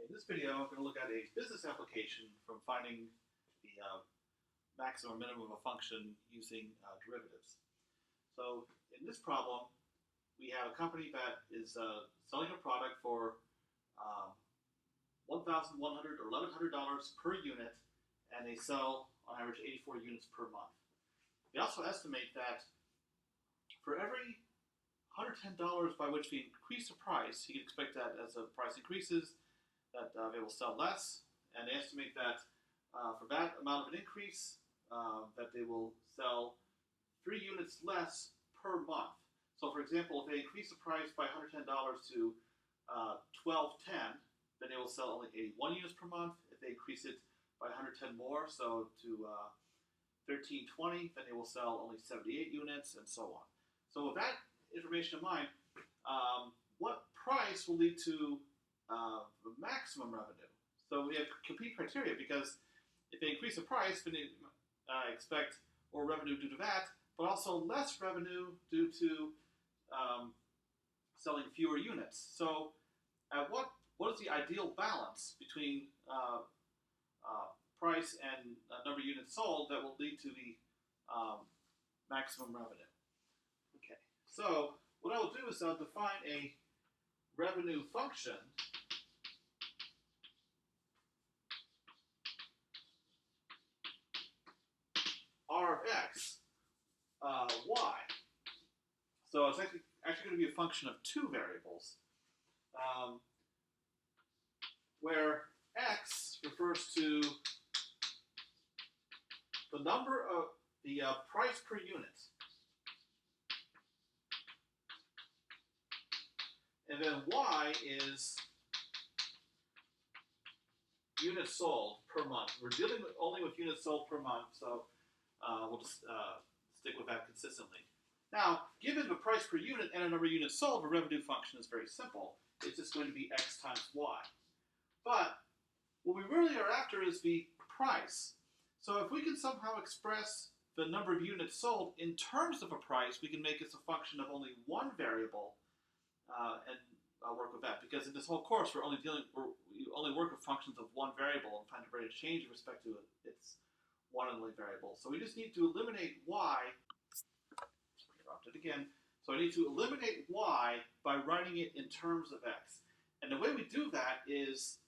In this video, I'm going to look at a business application from finding the maximum or minimum of a function using derivatives. So in this problem, we have a company that is selling a product for $1,100 or $1,100 per unit, and they sell on average 84 units per month. We also estimate that for every $110 by which we increase the price, you can expect that as the price increases, that they will sell less, and they estimate that for that amount of an increase, that they will sell 3 units less per month. So for example, if they increase the price by $110 to $12.10, then they will sell only 81 units per month. If they increase it by 110 more, so to $13.20, then they will sell only 78 units, and so on. So with that information in mind, what price will lead to the maximum revenue? So we have complete criteria, because if they increase the price, then they expect more revenue due to that, but also less revenue due to selling fewer units. So what is the ideal balance between price and number of units sold that will lead to the maximum revenue? Okay, so what I will do is I'll define a revenue function R of x, y. So it's actually going to be a function of two variables, where x refers to the number of the price per unit, and then y is units sold per month. We're dealing only with units sold per month, so we'll just stick with that consistently. Now, given the price per unit and a number of units sold, the revenue function is very simple. It's just going to be x times y. But what we really are after is the price. So if we can somehow express the number of units sold in terms of a price, we can make it a function of only one variable, and I'll work with that. Because in this whole course, we only work with functions of one variable and find the rate of change in respect to its one and only variable. So we just need to eliminate y. Interrupt it again. So I need to eliminate y by writing it in terms of x. And the way we do that is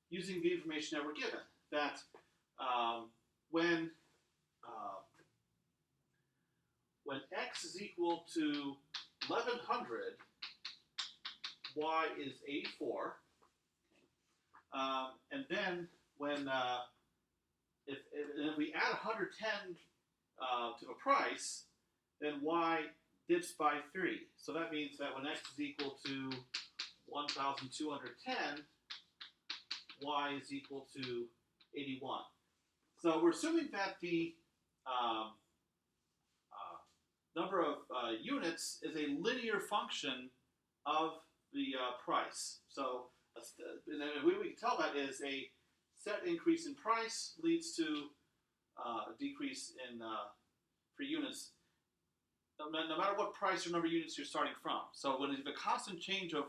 using the information that we're given. That when x is equal to 1,100, y is 84. And then when if we add 110 to the price, then y dips by 3. So that means that when x is equal to 1,210, y is equal to 81. So we're assuming that the number of units is a linear function of the price. So the way we can tell that is a set increase in price leads to a decrease in for units, no matter what price or number of units you're starting from. So when you have a constant change of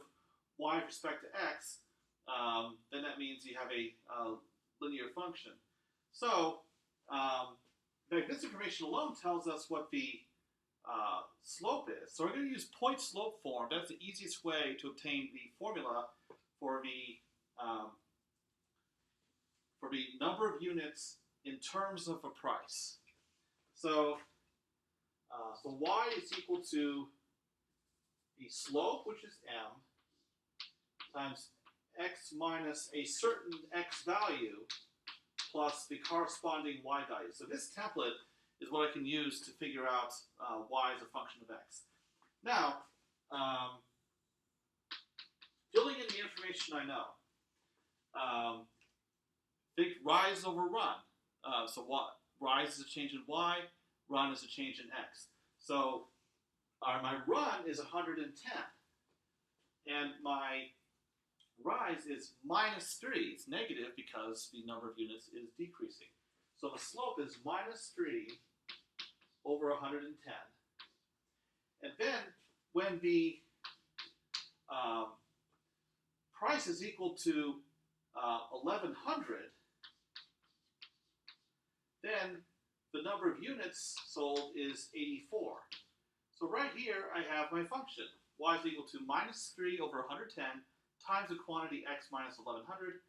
y with respect to x, then that means you have a linear function. So this information alone tells us what the slope is. So we're going to use point slope form. That's the easiest way to obtain the formula for the number of units in terms of a price. So so y is equal to the slope, which is m, times x minus a certain x value plus the corresponding y value. So this template is what I can use to figure out y as a function of x. Now, filling in the information I know, think rise over run. So rise is a change in y, run is a change in x. So my run is 110, and my rise is minus 3. It's negative because the number of units is decreasing. So the slope is minus 3 over 110. And then when the price is equal to 1100, then the number of units sold is 84. So right here I have my function. Y is equal to minus 3 over 110 times the quantity x minus 1100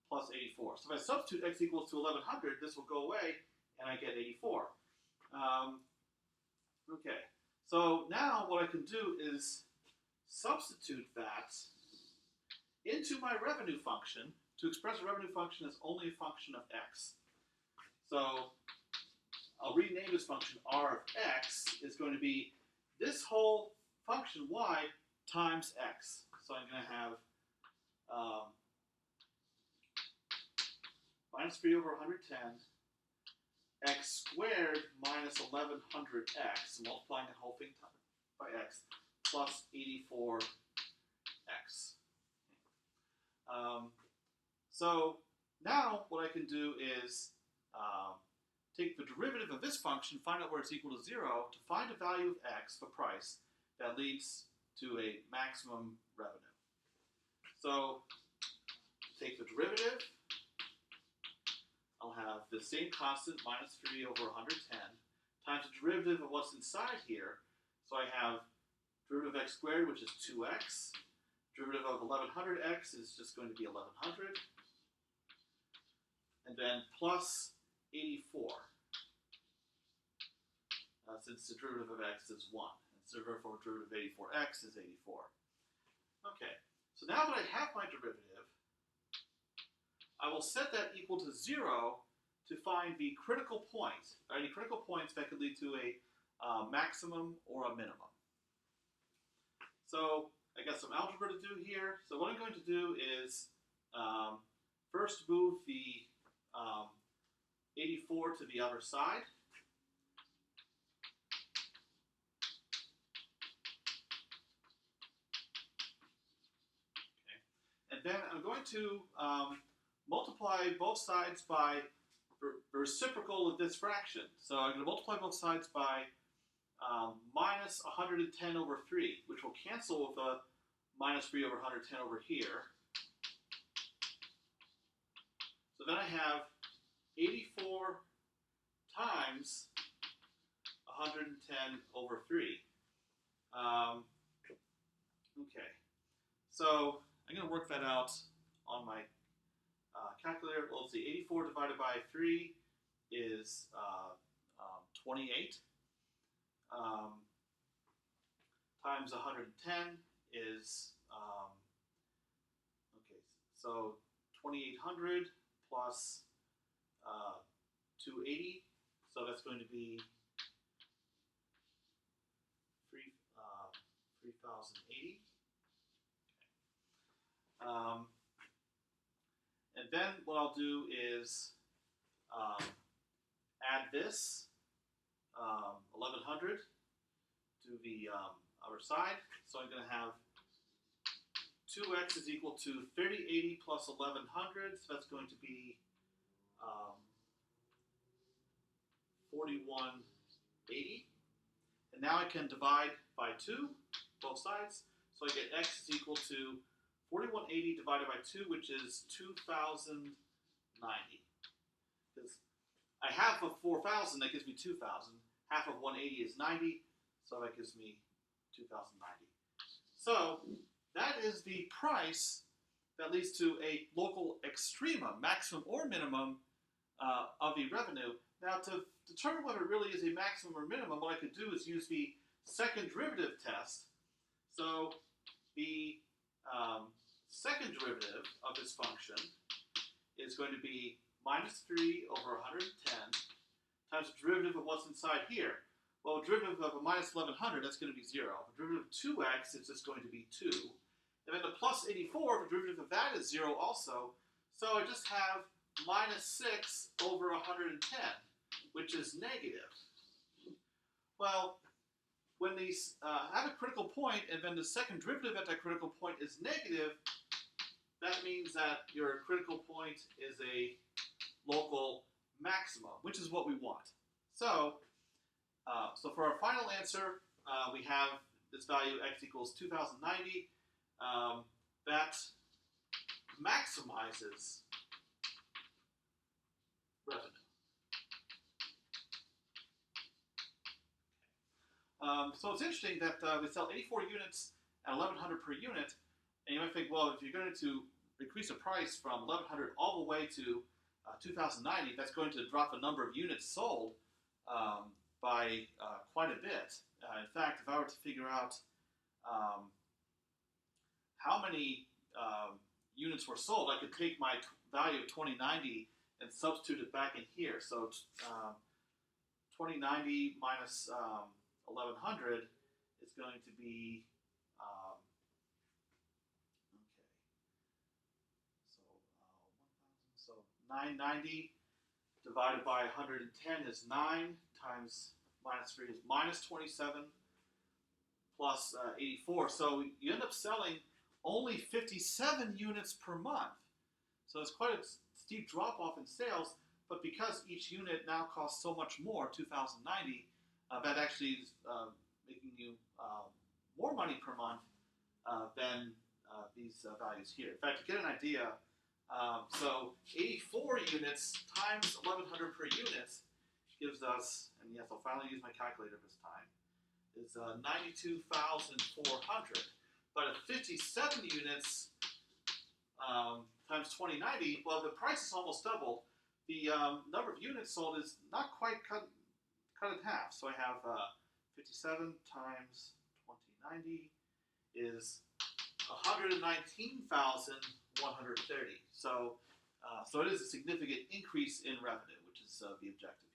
plus 84. So if I substitute x equals to 1100, this will go away and I get 84. Okay, so now what I can do is substitute that into my revenue function to express a revenue function as only a function of x. So I'll rename this function r of x is going to be this whole function y times x. So I'm going to have minus 3 over 110 x squared minus 1100x, multiplying the whole thing by x, plus 84x. So now what I can do is take the derivative of this function, find out where it's equal to 0, to find a value of x for price that leads to a maximum revenue. So take the derivative. I'll have the same constant, minus 3 over 110, times the derivative of what's inside here. So I have derivative of x squared, which is 2x. Derivative of 1100x is just going to be 1100. And then plus 84. Since the derivative of x is 1. And so therefore derivative of 84x is 84. Okay, so now that I have my derivative, I will set that equal to 0 to find the critical point, or any critical points that could lead to a maximum or a minimum. So I got some algebra to do here. So what I'm going to do is first move the 84 to the other side. Okay. And then I'm going to multiply both sides by the reciprocal of this fraction. So I'm going to multiply both sides by minus 110 over 3, which will cancel with a minus 3 over 110 over here. So then I have 84 times 110 over 3. Okay, so I'm going to work that out on my calculator. Well, let's see, 84 divided by 3 is 28. Times 110 is, okay, so 2800 plus 280, so that's going to be 3080. And then what I'll do is add this 1100 to the other side. So I'm going to have 2x is equal to 3080 plus 1100. So that's going to be 4180. And now I can divide by 2, both sides. So I get x is equal to 4180 divided by 2, which is 2090. Because I have a 4,000, that gives me 2,000. Half of 180 is 90, so that gives me 2090. So that is the price that leads to a local extrema, maximum or minimum, of the revenue. Now, to determine whether it really is a maximum or minimum, what I could do is use the second derivative test. So the second derivative of this function is going to be minus 3 over 110 times the derivative of what's inside here. Well, the derivative of a minus 1100, that's going to be 0. The derivative of 2x is just going to be 2. And then the plus 84, the derivative of that is 0 also. So I just have minus 6 over 110, which is negative. Well, when these have a critical point and then the second derivative at that critical point is negative, that means that your critical point is a local maximum, which is what we want. So, so for our final answer, we have this value x equals 2090. That maximum maximizes revenue. So it's interesting that we sell 84 units at 1,100 per unit, and you might think, well, if you're going to increase the price from 1,100 all the way to 2,090, that's going to drop the number of units sold by quite a bit. In fact, if I were to figure out how many units were sold, I could take my value of 2090 and substitute it back in here. So 2090 minus 1,100 is going to be so 990 divided by 110 is 9 times minus 3 is minus 27 plus 84. So you end up selling only 57 units per month. So it's quite a steep drop off in sales, but because each unit now costs so much more, 2,090, that actually is making you more money per month than these values here. In fact, to get an idea, so 84 units times 1,100 per unit gives us, and yes, I'll finally use my calculator this time, is 92,400. But at 57 units times 2090, well, the price is almost doubled. The number of units sold is not quite cut in half. So I have 57 times 2090 is 119,130. So it is a significant increase in revenue, which is the objective.